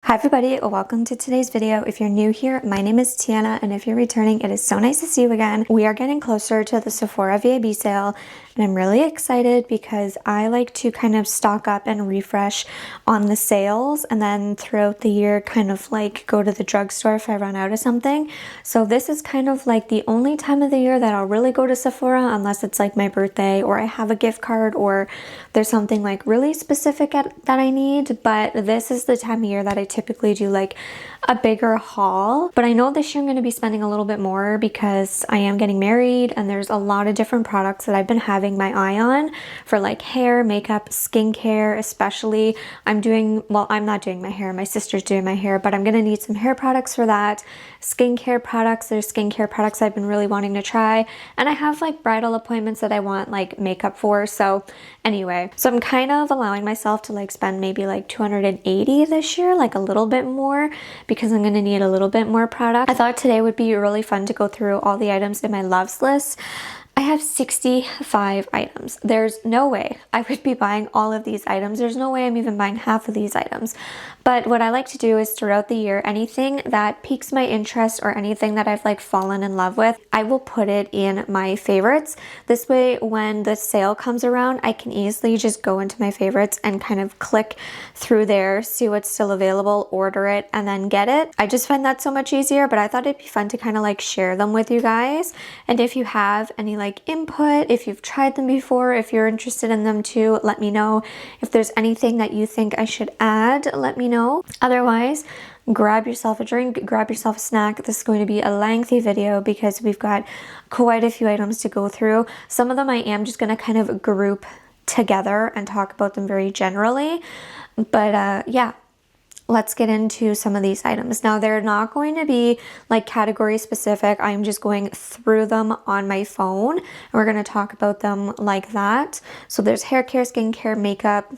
Hi everybody, welcome to today's video. If you're new here, my name is Tiana, and if you're returning, it is so nice to see you again. We are getting closer to the Sephora VIB sale, and I'm really excited because I like to kind of stock up and refresh on the sales, and then throughout the year kind of like go to the drugstore if I run out of something. So this is kind of like the only time of the year that I'll really go to Sephora, unless it's like my birthday or I have a gift card or there's something like really specific that I need. But this is the time of year that I typically do like a bigger haul. But I know this year I'm going to be spending a little bit more because I am getting married and there's a lot of different products that I've been having my eye on for like hair, makeup, skincare. Especially I'm not doing my hair, my sister's doing my hair, but I'm going to need some hair products for that. Skincare products, there's skincare products I've been really wanting to try, and I have like bridal appointments that I want like makeup for. So anyway, so I'm kind of allowing myself to like spend maybe like $280 this year, like a little bit more, because I'm going to need a little bit more product. I thought today would be really fun to go through all the items in my loves list. I have 65 items. There's no way I would be buying all of these items. There's no way I'm even buying half of these items. But what I like to do is throughout the year, anything that piques my interest or anything that I've like fallen in love with, I will put it in my favorites. This way, when the sale comes around, I can easily just go into my favorites and kind of click through there, see what's still available, order it, and then get it. I just find that so much easier, but I thought it'd be fun to kind of like share them with you guys. And if you have any like input, if you've tried them before, if you're interested in them too, let me know. If there's anything that you think I should add, let me know. Otherwise, grab yourself a drink, grab yourself a snack. This is going to be a lengthy video because we've got quite a few items to go through. Some of them I am just going to kind of group together and talk about them very generally. But yeah. Let's get into some of these items. Now, they're not going to be like category specific. I'm just going through them on my phone, and we're going to talk about them like that. So there's hair care, skincare, makeup,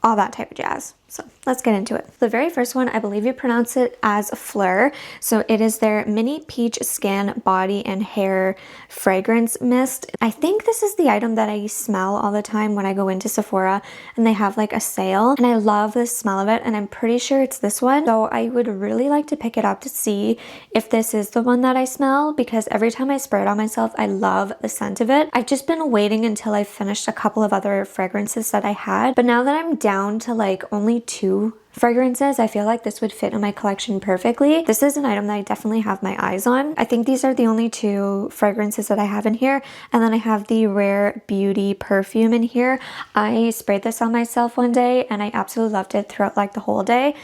all that type of jazz. So let's get into it. The very first one, I believe you pronounce it as Fleur. So it is their Mini Peach Skin Body and Hair Fragrance Mist. I think this is the item that I smell all the time when I go into Sephora and they have like a sale. And I love the smell of it, and I'm pretty sure it's this one. So I would really like to pick it up to see if this is the one that I smell, because every time I spray it on myself, I love the scent of it. I've just been waiting until I finished a couple of other fragrances that I had. But now that I'm down to like only 2 fragrances, I feel like this would fit in my collection perfectly. This is an item that I definitely have my eyes on. I think these are the only 2 fragrances that I have in here, and then I have the Rare Beauty perfume in here. I sprayed this on myself one day and I absolutely loved it throughout like the whole day.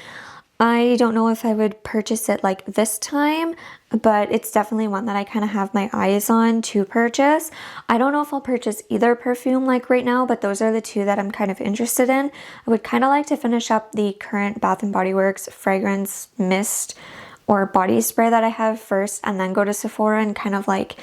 I don't know if I would purchase it like this time, but it's definitely one that I kind of have my eyes on to purchase. I don't know if I'll purchase either perfume like right now, but those are the 2 that I'm kind of interested in. I would kind of like to finish up the current Bath & Body Works fragrance mist or body spray that I have first, and then go to Sephora and kind of like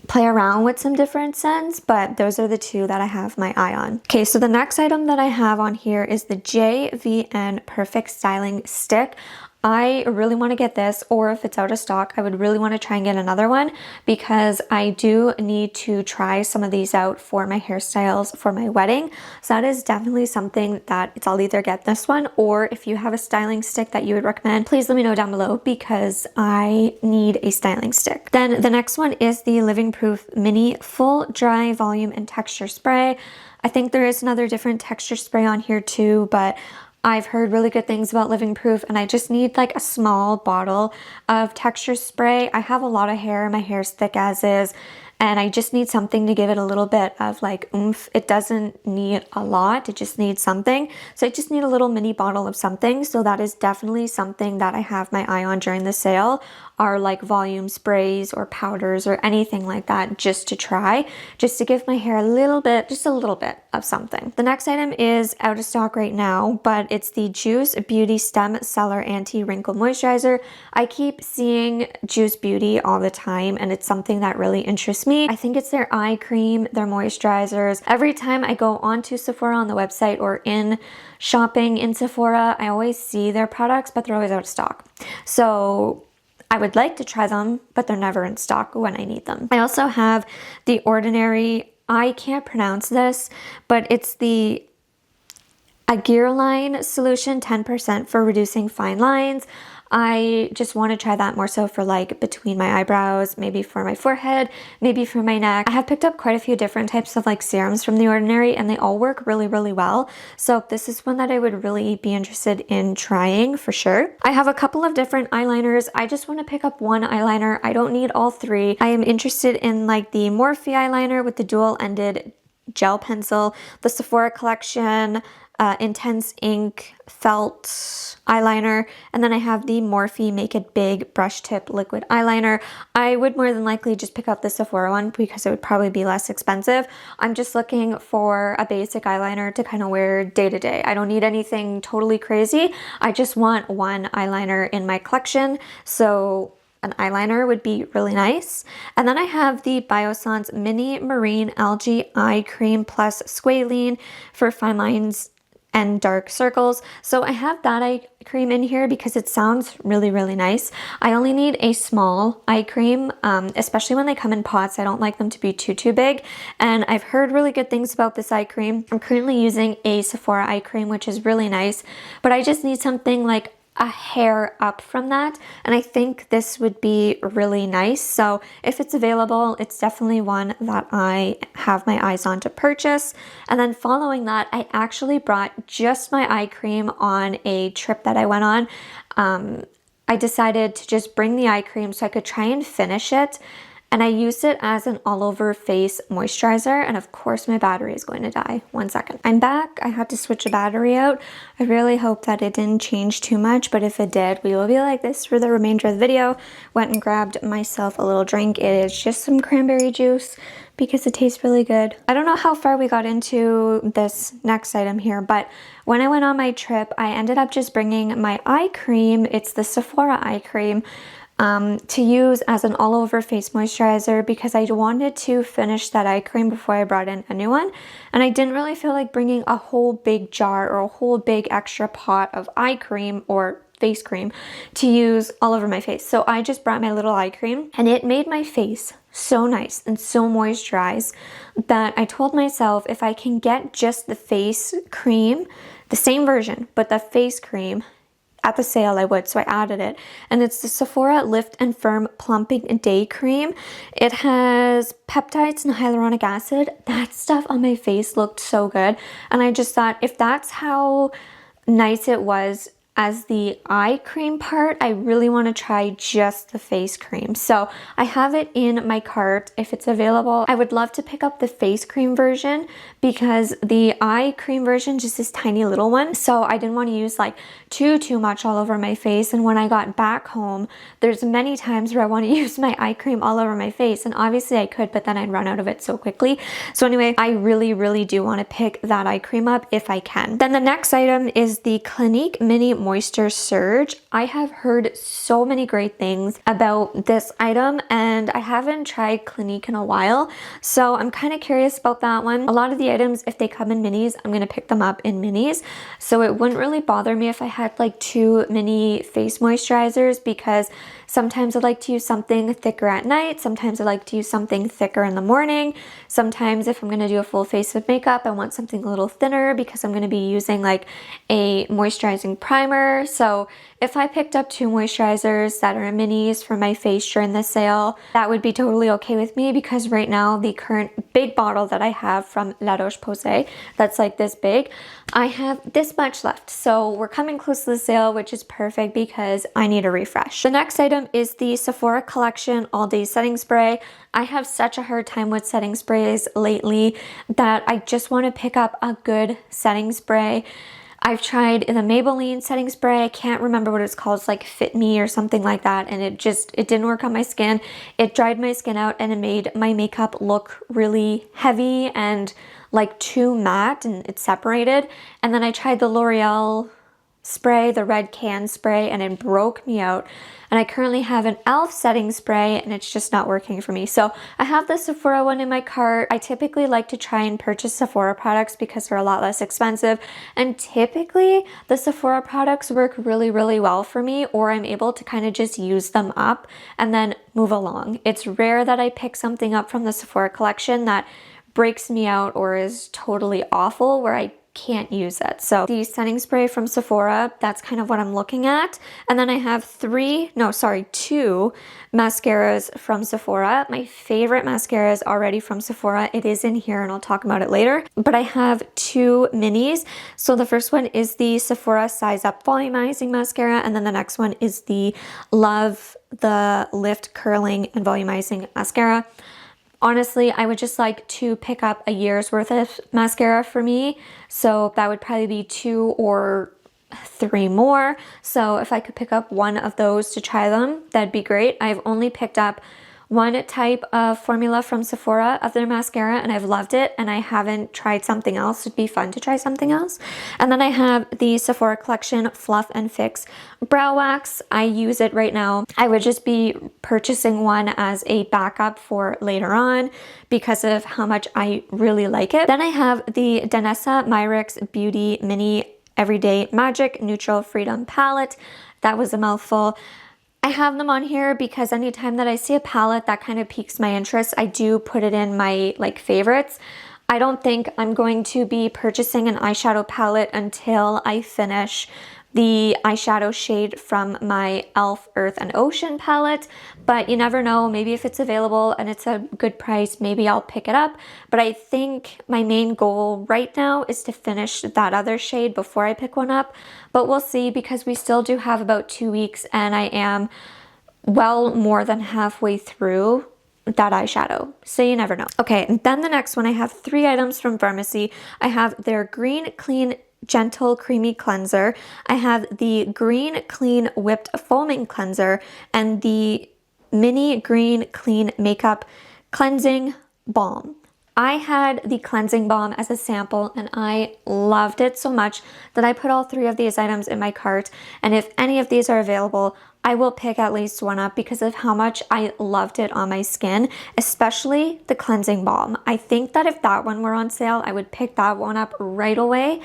play around with some different scents, but those are the 2 that I have my eye on. Okay, so the next item that I have on here is the JVN Perfect Styling Stick. I really want to get this, or if it's out of stock, I would really want to try and get another one, because I do need to try some of these out for my hairstyles for my wedding. So that is definitely something that I'll either get this one, or if you have a styling stick that you would recommend, please let me know down below, because I need a styling stick. Then the next one is the Living Proof Mini Full Dry Volume and Texture Spray. I think there is another different texture spray on here too, but I've heard really good things about Living Proof, and I just need like a small bottle of texture spray. I have a lot of hair, my hair's thick as is, and I just need something to give it a little bit of like oomph. It doesn't need a lot, it just needs something. So I just need a little mini bottle of something. So that is definitely something that I have my eye on during the sale, are like volume sprays or powders or anything like that, just to try, just to give my hair a little bit, just a little bit of something. The next item is out of stock right now, but it's the Juice Beauty Stem Cellar Anti-Wrinkle Moisturizer. I keep seeing Juice Beauty all the time, and it's something that really interests me. I think it's their eye cream, their moisturizers. Every time I go onto Sephora on the website or in shopping in Sephora, I always see their products, but they're always out of stock. So I would like to try them, but they're never in stock when I need them. I also have the Ordinary, I can't pronounce this, but it's the a gear line solution, 10% for reducing fine lines. I just want to try that more so for like between my eyebrows, maybe for my forehead, maybe for my neck. I have picked up quite a few different types of like serums from The Ordinary, and they all work really, really well. So this is one that I would really be interested in trying for sure. I have a couple of different eyeliners. I just want to pick up one eyeliner. I don't need all three. I am interested in like the Morphe eyeliner with the dual-ended gel pencil, the Sephora collection, Intense Ink felt eyeliner, and then I have the Morphe Make It Big brush tip liquid eyeliner. I would more than likely just pick up the Sephora one because it would probably be less expensive. I'm just looking for a basic eyeliner to kind of wear day to day. I don't need anything totally crazy. I just want one eyeliner in my collection, so an eyeliner would be really nice. And then I have the Biossance Mini Marine Algae Eye Cream Plus Squalene for fine lines and dark circles. So I have that eye cream in here because it sounds really, really nice. I only need a small eye cream, especially when they come in pots. I don't like them to be too big. And I've heard really good things about this eye cream. I'm currently using a Sephora eye cream, which is really nice, but I just need something like a hair up from that, and I think this would be really nice. So if it's available, it's definitely one that I have my eyes on to purchase. And then following that, I actually brought just my eye cream on a trip that I went on. I decided to just bring the eye cream so I could try and finish it, and I used it as an all-over face moisturizer, and of course my battery is going to die. 1 second. I'm back. I had to switch a battery out. I really hope that it didn't change too much, but if it did, we will be like this for the remainder of the video. Went and grabbed myself a little drink. It is just some cranberry juice because it tastes really good. I don't know how far we got into this next item here, but when I went on my trip, I ended up just bringing my eye cream. It's the Sephora eye cream. To use as an all-over face moisturizer because I wanted to finish that eye cream before I brought in a new one, and I didn't really feel like bringing a whole big jar or a whole big extra pot of eye cream or face cream to use all over my face. So I just brought my little eye cream, and it made my face so nice and so moisturized that I told myself if I can get just the face cream, the same version, but the face cream at the sale, I would. So I added it, and it's the Sephora Lift and Firm Plumping Day Cream. It has peptides and hyaluronic acid. That stuff on my face looked so good, and I just thought if that's how nice it was as the eye cream part, I really want to try just the face cream. So I have it in my cart. If it's available, I would love to pick up the face cream version because the eye cream version just this tiny little one. So I didn't want to use like too much all over my face. And when I got back home, there's many times where I want to use my eye cream all over my face. And obviously I could, but then I'd run out of it so quickly. So anyway, I really do want to pick that eye cream up if I can. Then the next item is the Clinique Mini Moisture Surge. I have heard so many great things about this item, and I haven't tried Clinique in a while, so I'm kind of curious about that one. A lot of the items, if they come in minis, I'm going to pick them up in minis, so it wouldn't really bother me if I had like 2 mini face moisturizers because sometimes I like to use something thicker at night, sometimes I like to use something thicker in the morning, sometimes if I'm going to do a full face of makeup, I want something a little thinner because I'm going to be using like a moisturizing primer. So if I picked up 2 moisturizers that are minis for my face during the sale, that would be totally okay with me because right now the current big bottle that I have from La Roche-Posay, that's like this big, I have this much left. So we're coming close to the sale, which is perfect because I need a refresh. The next item is the Sephora Collection All Day Setting Spray. I have such a hard time with setting sprays lately that I just want to pick up a good setting spray. I've tried the Maybelline setting spray. I can't remember what it's called. It's like Fit Me or something like that. And it didn't work on my skin. It dried my skin out and it made my makeup look really heavy and like too matte, and it separated. And then I tried the L'Oreal spray, the red can spray, and it broke me out. And I currently have an e.l.f. setting spray and it's just not working for me. So I have the Sephora one in my cart. I typically like to try and purchase Sephora products because they're a lot less expensive. And typically the Sephora products work really well for me, or I'm able to kind of just use them up and then move along. It's rare that I pick something up from the Sephora collection that breaks me out or is totally awful where I can't use it. So the setting spray from Sephora, that's kind of what I'm looking at. And then I have two mascaras from Sephora. My favorite mascara is already from Sephora. It is in here and I'll talk about it later. But I have two minis. So the first one is the Sephora Size Up Volumizing Mascara, and then the next one is the Love the Lift Curling and Volumizing Mascara. Honestly, I would just like to pick up a year's worth of mascara for me. So that would probably be 2 or 3 more. So if I could pick up one of those to try them, that'd be great. I've only picked up one type of formula from Sephora of their mascara and I've loved it, and I haven't tried something else. It'd be fun to try something else. And then I have the Sephora Collection Fluff and Fix Brow Wax. I use it right now. I would just be purchasing one as a backup for later on because of how much I really like it. Then I have the Danessa Myricks Beauty Mini Everyday Magic Neutral Freedom Palette. That was a mouthful. I have them on here because anytime that I see a palette that kind of piques my interest, I do put it in my favorites. I don't think I'm going to be purchasing an eyeshadow palette until I finish the eyeshadow shade from my e.l.f. Earth and Ocean palette, but you never know, maybe if it's available and it's a good price, maybe I'll pick it up. But I think my main goal right now is to finish that other shade before I pick one up, but we'll see because we still do have about 2 weeks and I am well more than halfway through that eyeshadow, so you never know. Okay, and then the next one, I have 3 items from Pharmacy. I have their Green Clean Gentle Creamy Cleanser. I have the Green Clean Whipped Foaming Cleanser and the Mini Green Clean Makeup Cleansing Balm. I had the cleansing balm as a sample and I loved it so much that I put all 3 of these items in my cart, and if any of these are available, I will pick at least one up because of how much I loved it on my skin, especially the cleansing balm. I think that if that one were on sale, I would pick that one up right away.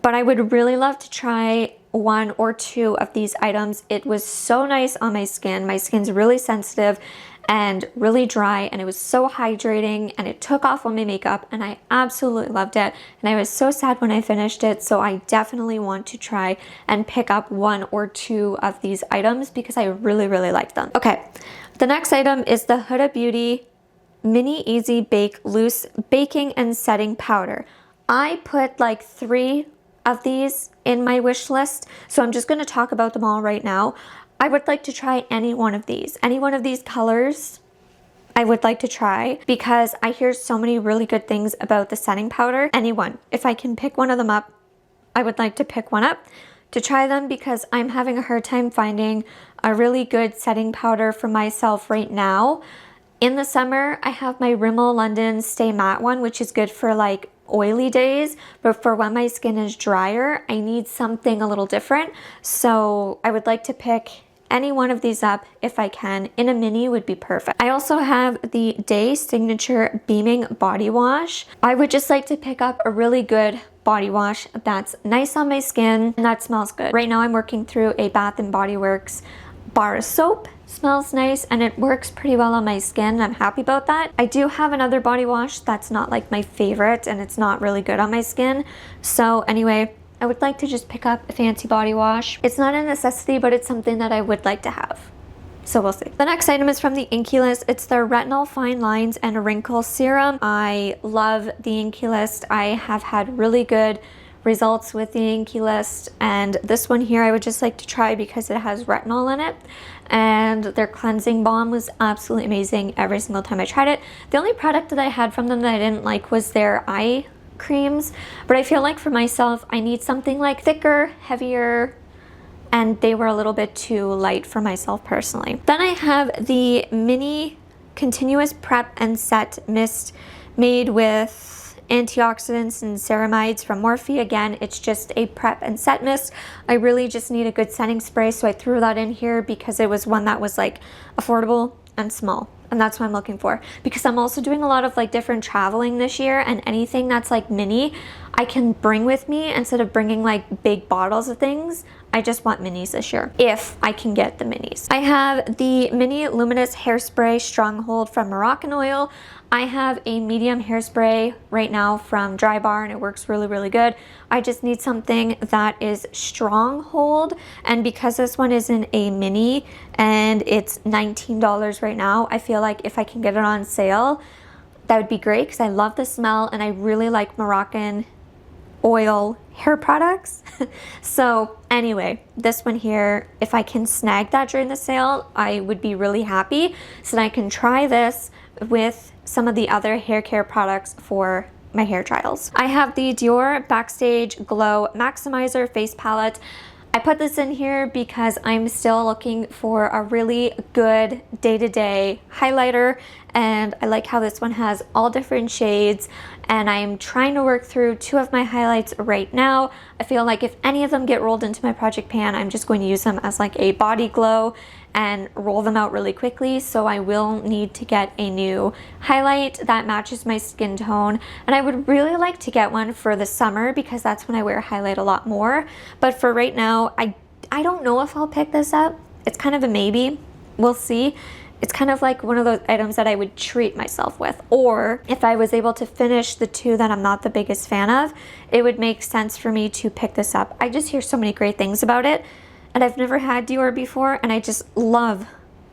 But I would really love to try 1 or 2 of these items. It was so nice on my skin. My skin's really sensitive and really dry, and it was so hydrating, and it took off all my makeup and I absolutely loved it. And I was so sad when I finished it, so I definitely want to try and pick up 1 or 2 of these items because I really, really like them. Okay, the next item is the Huda Beauty Mini Easy Bake Loose Baking and Setting Powder. I put like 3 of these in my wish list, so I'm just going to talk about them all right now. I would like to try any one of these colors. I would like to try because I hear so many really good things about the setting powder. Anyone, if I can pick one of them up, I would like to pick one up to try them because I'm having a hard time finding a really good setting powder for myself right now. In the summer, I have my Rimmel London Stay Matte one, which is good for like oily days, but for when my skin is drier, I need something a little different. So I would like to pick any one of these up if I can. In a mini would be perfect. I also have the Day Signature Beaming Body Wash. I would just like to pick up a really good body wash that's nice on my skin and that smells good. Right now I'm working through a Bath & Body Works bar of soap. Smells nice and it works pretty well on my skin. I'm happy about that. I do have another body wash that's not like my favorite and it's not really good on my skin. So anyway, I would like to just pick up a fancy body wash. It's not a necessity, but it's something that I would like to have. So we'll see. The next item is from the Inkey List. It's their Retinol Fine Lines and Wrinkle Serum. I love the Inkey List. I have had really good results with the Inkey List, and this one here I would just like to try because it has retinol in it, and their cleansing balm was absolutely amazing every single time I tried it. The only product that I had from them that I didn't like was their eye creams, but I feel like for myself I need something like thicker, heavier, and they were a little bit too light for myself personally. Then I have the Mini Continuous Prep and Set Mist made with antioxidants and ceramides from Morphe. Again, it's just a prep and set mist. I really just need a good setting spray, so I threw that in here because it was one that was like affordable and small. and that's what I'm looking for, because I'm also doing a lot of like different traveling this year, and anything that's like mini I can bring with me instead of bringing like big bottles of things. I just want minis this year, if I can get the minis. I have the Mini Luminous Hairspray Stronghold from Moroccan Oil. I have a medium hairspray right now from Dry Bar, and it works really, really good. I just need something that is Stronghold, and because this one is in a mini and it's $19 right now, I feel like if I can get it on sale, that would be great, because I love the smell and I really like Moroccan Oil hair products. So anyway, this one here, if I can snag that during the sale, I would be really happy, so that I can try this with some of the other hair care products for my hair trials. I have the Dior Backstage Glow Maximizer Face Palette. I put this in here because I'm still looking for a really good day-to-day highlighter, and I like how this one has all different shades, and I'm trying to work through 2 of my highlights right now. I feel like if any of them get rolled into my project pan, I'm just going to use them as like a body glow and roll them out really quickly. So I will need to get a new highlight that matches my skin tone, and I would really like to get one for the summer because that's when I wear highlight a lot more. But for right now, I don't know if I'll pick this up. It's kind of a maybe. We'll see. It's kind of like one of those items that I would treat myself with, or if I was able to finish the 2 that I'm not the biggest fan of, it would make sense for me to pick this up. I just hear so many great things about it, and I've never had Dior before, and I just love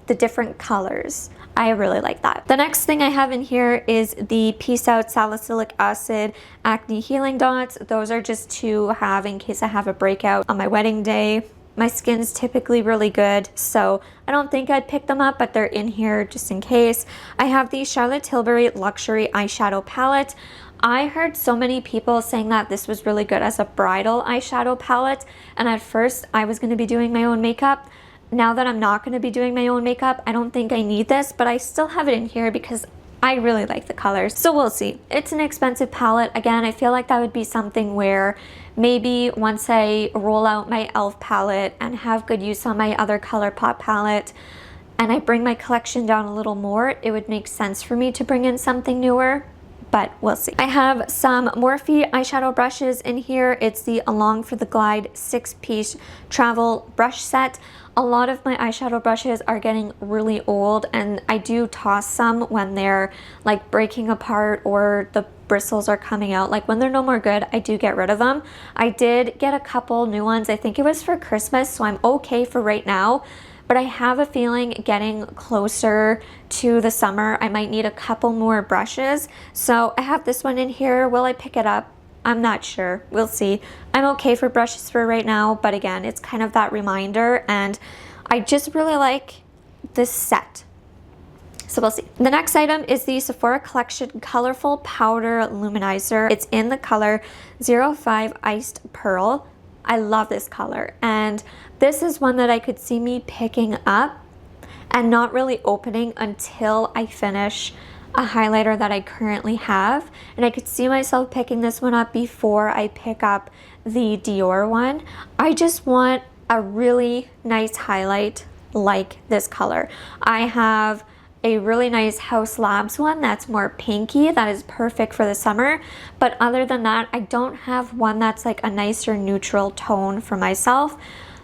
the different colors. I really like that. The next thing I have in here is the Peace Out Salicylic Acid Acne Healing Dots. Those are just to have in case I have a breakout on my wedding day. My skin's typically really good, so I don't think I'd pick them up, but they're in here just in case. I have the Charlotte Tilbury Luxury Eyeshadow Palette. I heard so many people saying that this was really good as a bridal eyeshadow palette, and at first I was going to be doing my own makeup. Now that I'm not going to be doing my own makeup, I don't think I need this, but I still have it in here because I really like the colors, so we'll see. It's an expensive palette. Again, I feel like that would be something where maybe once I roll out my e.l.f. palette and have good use on my other ColourPop palette, and I bring my collection down a little more, it would make sense for me to bring in something newer, but we'll see. I have some Morphe eyeshadow brushes in here. It's the Along for the Glide 6-piece travel brush set. A lot of my eyeshadow brushes are getting really old, and I do toss some when they're like breaking apart or the bristles are coming out. Like when they're no more good, I do get rid of them. I did get a couple new ones. I think it was for Christmas, so I'm okay for right now. But I have a feeling getting closer to the summer, I might need a couple more brushes. So I have this one in here. Will I pick it up? I'm not sure. We'll see. I'm okay for brushes for right now, but again, it's kind of that reminder, and I just really like this set. So we'll see. The next item is the Sephora Collection Colorful Powder Luminizer. It's in the color 05 Iced Pearl. I love this color, and this is one that I could see me picking up and not really opening until I finish a highlighter that I currently have, and I could see myself picking this one up before I pick up the Dior one. I just want a really nice highlight like this color. I have a really nice House Labs one that's more pinky, that is perfect for the summer, but other than that, I don't have one that's like a nicer neutral tone for myself.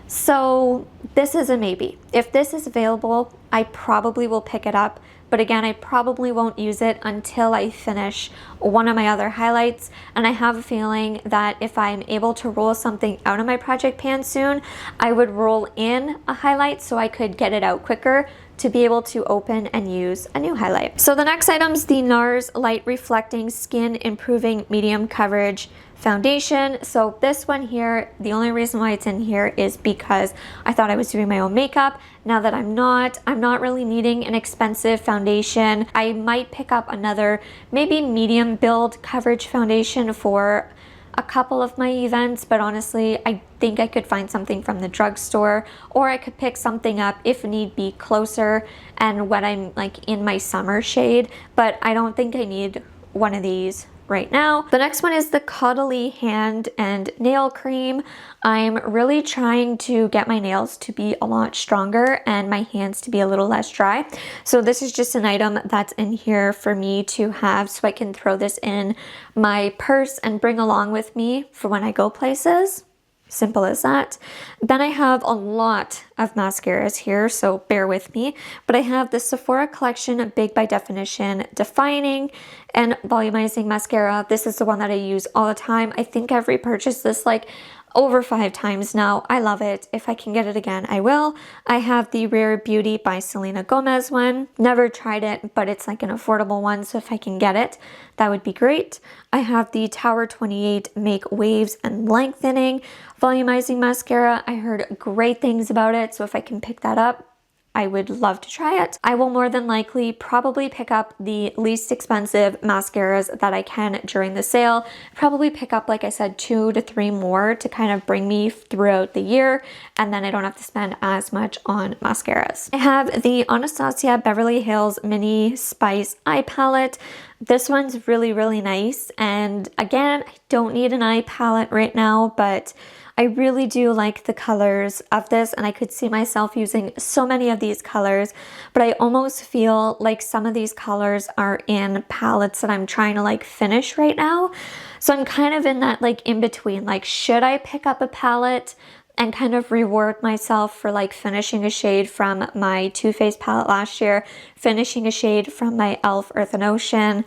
So this is a maybe. If this is available, I probably will pick it up, but again, I probably won't use it until I finish one of my other highlights, and I have a feeling that if I'm able to roll something out of my project pan soon, I would roll in a highlight so I could get it out quicker to be able to open and use a new highlight. So the next item is the NARS Light Reflecting Skin Improving Medium Coverage Foundation. So this one here, the only reason why it's in here is because I thought I was doing my own makeup. Now that I'm not really needing an expensive foundation. I might pick up another maybe medium build coverage foundation for a couple of my events, but honestly, I think I could find something from the drugstore, or I could pick something up if need be closer and when I'm like in my summer shade, but I don't think I need one of these right now. The next one is the Caudalie Hand and Nail Cream. I'm really trying to get my nails to be a lot stronger and my hands to be a little less dry. So this is just an item that's in here for me to have so I can throw this in my purse and bring along with me for when I go places. Simple as that. Then I have a lot of mascaras here, so bear with me. But I have the Sephora Collection Big by Definition Defining and Volumizing Mascara. This is the one that I use all the time. I think I've repurchased this like over 5 times now. I love it. If I can get it again, I will. I have the Rare Beauty by Selena Gomez one. Never tried it, but it's like an affordable one, so if I can get it, that would be great. I have the Tower 28 Make Waves and Lengthening Volumizing Mascara. I heard great things about it, so if I can pick that up, I would love to try it. I will more than likely probably pick up the least expensive mascaras that I can during the sale. Probably pick up, like I said, 2 to 3 more to kind of bring me throughout the year, and then I don't have to spend as much on mascaras. I have the Anastasia Beverly Hills Mini Spice Eye Palette. This one's really, really nice, and again, I don't need an eye palette right now, but I really do like the colors of this, and I could see myself using so many of these colors, but I almost feel like some of these colors are in palettes that I'm trying to like finish right now. So I'm kind of in that like in between, like should I pick up a palette and kind of reward myself for like finishing a shade from my Too Faced palette last year, finishing a shade from my e.l.f. Earth and Ocean.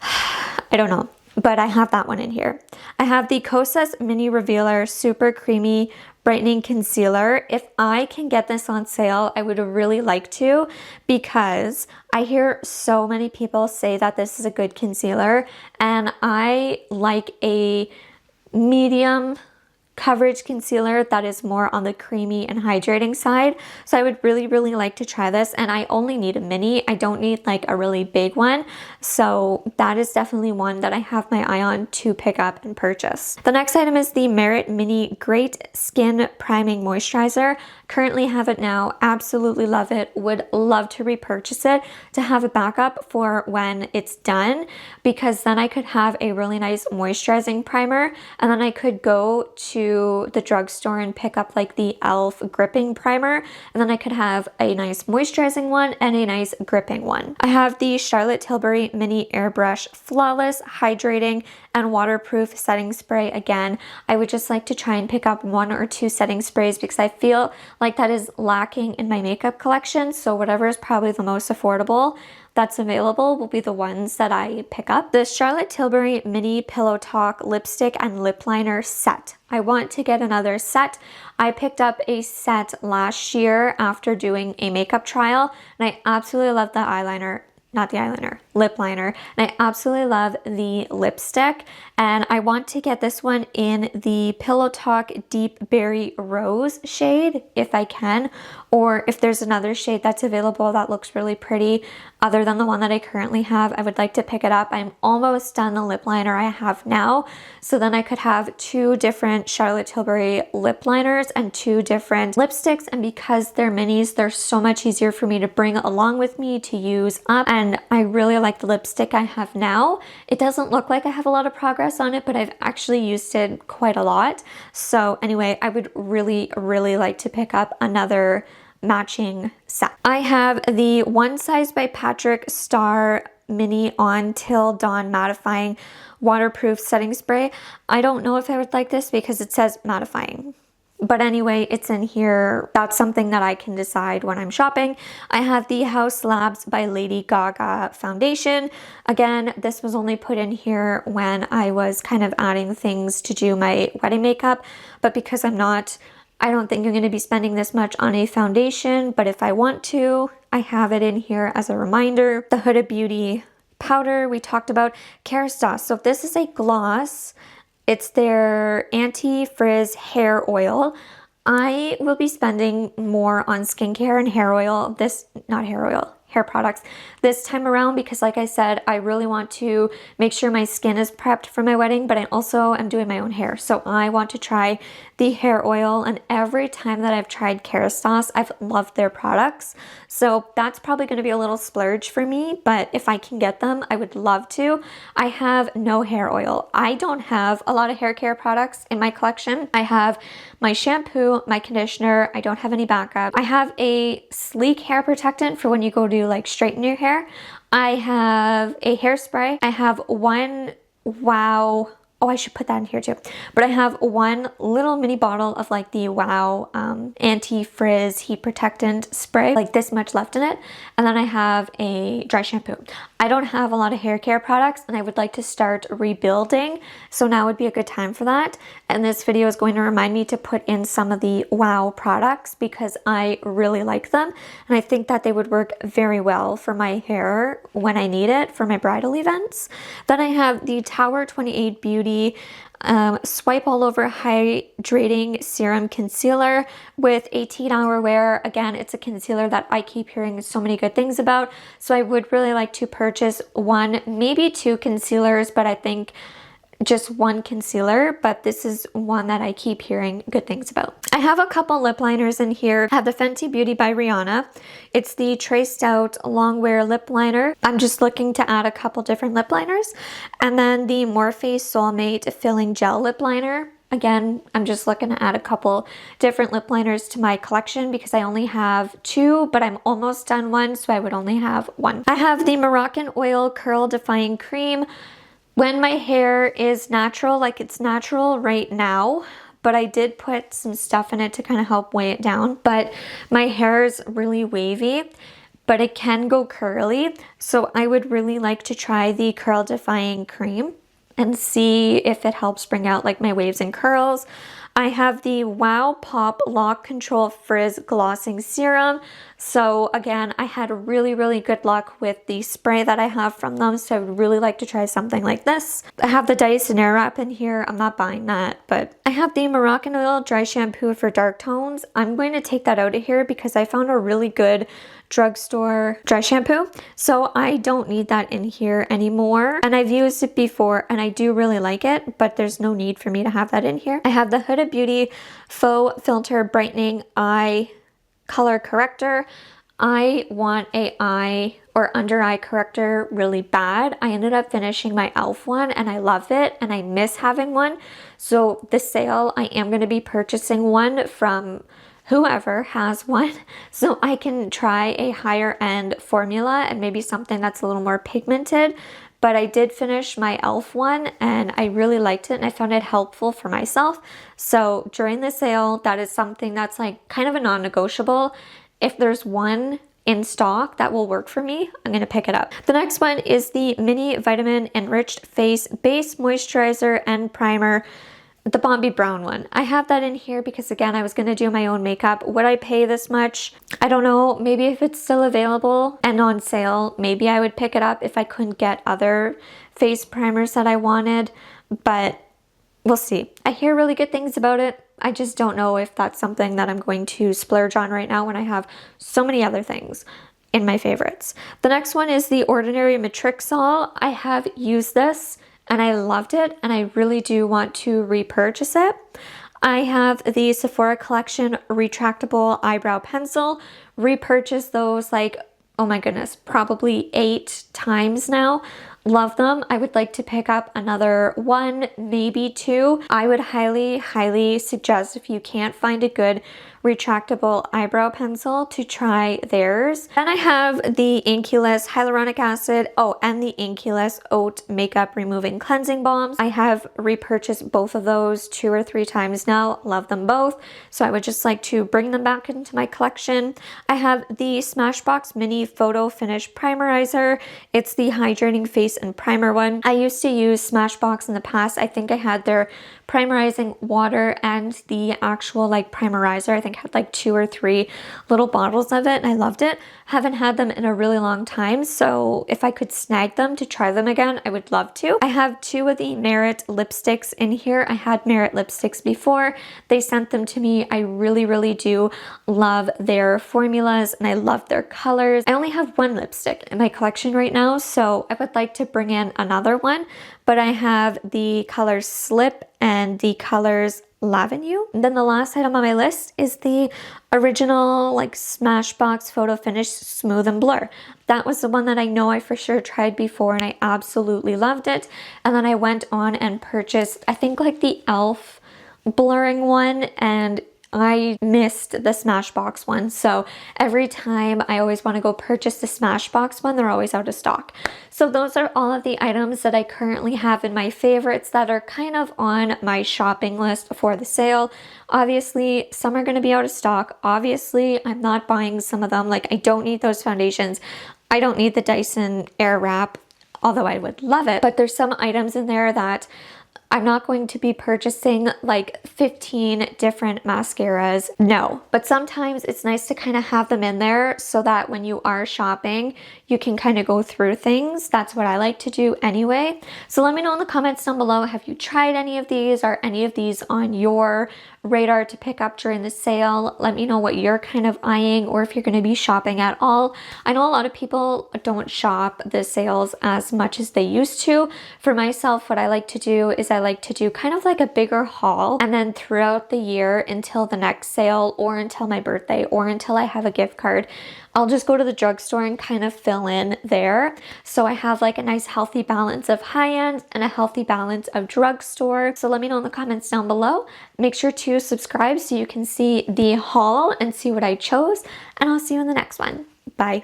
I don't know. But I have that one in here. I have the Kosas Mini Revealer Super Creamy Brightening Concealer. If I can get this on sale, I would really like to, because I hear so many people say that this is a good concealer, and I like a medium coverage concealer that is more on the creamy and hydrating side. So I would really, really like to try this, and I only need a mini. I don't need like a really big one. So that is definitely one that I have my eye on to pick up and purchase. The next item is the Merit Mini Great Skin Priming Moisturizer. Currently have it now, absolutely love it, would love to repurchase it to have a backup for when it's done, because then I could have a really nice moisturizing primer, and then I could go to the drugstore and pick up like the e.l.f. gripping primer, and then I could have a nice moisturizing one and a nice gripping one. I have the Charlotte Tilbury Mini Airbrush Flawless Hydrating and Waterproof Setting Spray. Again, I would just like to try and pick up 1 or 2 setting sprays, because I feel like that is lacking in my makeup collection. So whatever is probably the most affordable that's available will be the ones that I pick up. The Charlotte Tilbury Mini Pillow Talk Lipstick and Lip Liner Set. I want to get another set. I picked up a set last year after doing a makeup trial, and I absolutely love the eyeliner. Not the eyeliner, lip liner. And I absolutely love the lipstick. And I want to get this one in the Pillow Talk Deep Berry Rose shade, if I can. Or if there's another shade that's available that looks really pretty, other than the one that I currently have, I would like to pick it up. I'm almost done the lip liner I have now. So then I could have 2 different Charlotte Tilbury lip liners and 2 different lipsticks. And because they're minis, they're so much easier for me to bring along with me to use up. And I really like the lipstick I have now. It doesn't look like I have a lot of progress on it, but I've actually used it quite a lot. So anyway, I would really, really like to pick up another matching set. I have the One Size by Patrick Star Mini On Till Dawn Mattifying Waterproof Setting Spray. I don't know if I would like this because it says mattifying. But anyway, it's in here. That's something that I can decide when I'm shopping. I have the House Labs by Lady Gaga foundation. Again, this was only put in here when I was kind of adding things to do my wedding makeup. But because I don't think I'm going to be spending this much on a foundation. But if I want to, I have it in here as a reminder. The Huda Beauty powder we talked about. Kerastase. So this is a gloss. It's their anti-frizz hair oil. I will be spending more on skincare and hair products this time around, because like I said, I really want to make sure my skin is prepped for my wedding, but I also am doing my own hair. So I want to try the hair oil, and every time that I've tried Kerastase, I've loved their products. So that's probably going to be a little splurge for me, but if I can get them, I would love to. I have no hair oil. I don't have a lot of hair care products in my collection. I have my shampoo, my conditioner. I don't have any backup. I have a sleek hair protectant for when you go to like straighten your hair. I have a hairspray. I have one Wow. Oh, I should put that in here too. But I have one little mini bottle of like the Wow anti-frizz heat protectant spray, like this much left in it. And then I have a dry shampoo. I don't have a lot of hair care products and I would like to start rebuilding. So now would be a good time for that. And this video is going to remind me to put in some of the Wow products because I really like them. And I think that they would work very well for my hair when I need it for my bridal events. Then I have the Tower 28 Beauty Swipe All Over Hydrating Serum Concealer with 18-hour wear. Again, it's a concealer that I keep hearing so many good things about. So I would really like to purchase one, maybe two concealers, but I think just one concealer, but this is one that I keep hearing good things about. I have a couple lip liners in here. I have the Fenty Beauty by Rihanna. It's the Traced Out Long Wear Lip Liner. I'm just looking to add a couple different lip liners. And then the Morphe Soulmate Filling Gel Lip Liner. Again, I'm just looking to add a couple different lip liners to my collection because I only have two, but I'm almost done one, so I would only have one. I have the Moroccan Oil Curl Defying Cream. When my hair is natural, like it's natural right now, but I did put some stuff in it to kind of help weigh it down. But my hair is really wavy, but it can go curly. So I would really like to try the Curl Defying Cream and see if it helps bring out like my waves and curls. I have the Wow Pop Lock Control Frizz Glossing Serum. So again, I had really good luck with the spray that I have from them. So I would really like to try something like this. I have the Dyson Airwrap in here. I'm not buying that, but I have the Moroccan Oil Dry Shampoo for dark tones. I'm going to take that out of here because I found a really good drugstore dry shampoo. So I don't need that in here anymore. And I've used it before and I do really like it, but there's no need for me to have that in here. I have the Huda Beauty Faux Filter Brightening Eye Color Corrector. I want a eye or under eye corrector really bad. I ended up finishing my e.l.f. one and I love it and I miss having one. So the sale, I am going to be purchasing one from whoever has one so I can try a higher end formula and maybe something that's a little more pigmented. But I did finish my e.l.f. one and I really liked it and I found it helpful for myself. So during the sale, that is something that's like kind of a non-negotiable. If there's one in stock that will work for me, I'm going to pick it up. The next one is the Mini Vitamin Enriched Face Base Moisturizer and Primer, the Bombi Brown one. I have that in here because again, I was going to do my own makeup. Would I pay this much? I don't know. Maybe if it's still available and on sale, maybe I would pick it up if I couldn't get other face primers that I wanted, but we'll see. I hear really good things about it. I just don't know if that's something that I'm going to splurge on right now when I have so many other things in my favorites. The next one is the Ordinary Matrixol. I have used this and I loved it and I really do want to repurchase it. I have the Sephora Collection Retractable Eyebrow Pencil. Repurchased those like, oh my goodness, probably 8 times now. Love them. I would like to pick up another one, maybe 2. I would highly suggest if you can't find a good retractable eyebrow pencil to try theirs. Then I have the Inkuless Hyaluronic Acid, and the Inkuless Oat Makeup Removing Cleansing Balms. I have repurchased both of those 2 or 3 times now. Love them both. So I would just like to bring them back into my collection. I have the Smashbox Mini Photo Finish Primerizer. It's the hydrating face and primer one. I used to use Smashbox in the past. I think I had their primerizing water and the actual like primerizer. I think I had like 2 or 3 little bottles of it and I loved it. Haven't had them in a really long time, so if I could snag them to try them again, I would love to. I have 2 of the Merit lipsticks in here. I had Merit lipsticks before. They sent them to me. I really do love their formulas and I love their colors. I only have 1 lipstick in my collection right now, so I would like to bring in another one, but I have the colors Slip and the colors Lavenue. And then the last item on my list is the original like Smashbox Photo Finish Smooth and Blur. That was the one that I know I for sure tried before and I absolutely loved it. And then I went on and purchased, I think like the e.l.f. blurring one, and I missed the Smashbox one. So every time I always want to go purchase the Smashbox one, they're always out of stock. So those are all of the items that I currently have in my favorites that are kind of on my shopping list for the sale. Obviously, some are going to be out of stock. Obviously, I'm not buying some of them. Like, I don't need those foundations. I don't need the Dyson Airwrap, although I would love it. But there's some items in there that I'm not going to be purchasing like 15 different mascaras. No, but sometimes it's nice to kind of have them in there so that when you are shopping, you can kind of go through things. That's what I like to do anyway. So let me know in the comments down below, have you tried any of these? Are any of these on your radar to pick up during the sale? Let me know what you're kind of eyeing, or if you're going to be shopping at all. I know a lot of people don't shop the sales as much as they used to. For myself, what I like to do is I like to do kind of like a bigger haul, and then throughout the year until the next sale or until my birthday or until I have a gift card, I'll just go to the drugstore and kind of fill in there. So I have like a nice healthy balance of high-end and a healthy balance of drugstore. So let me know in the comments down below. Make sure to subscribe so you can see the haul and see what I chose. And I'll see you in the next one. Bye.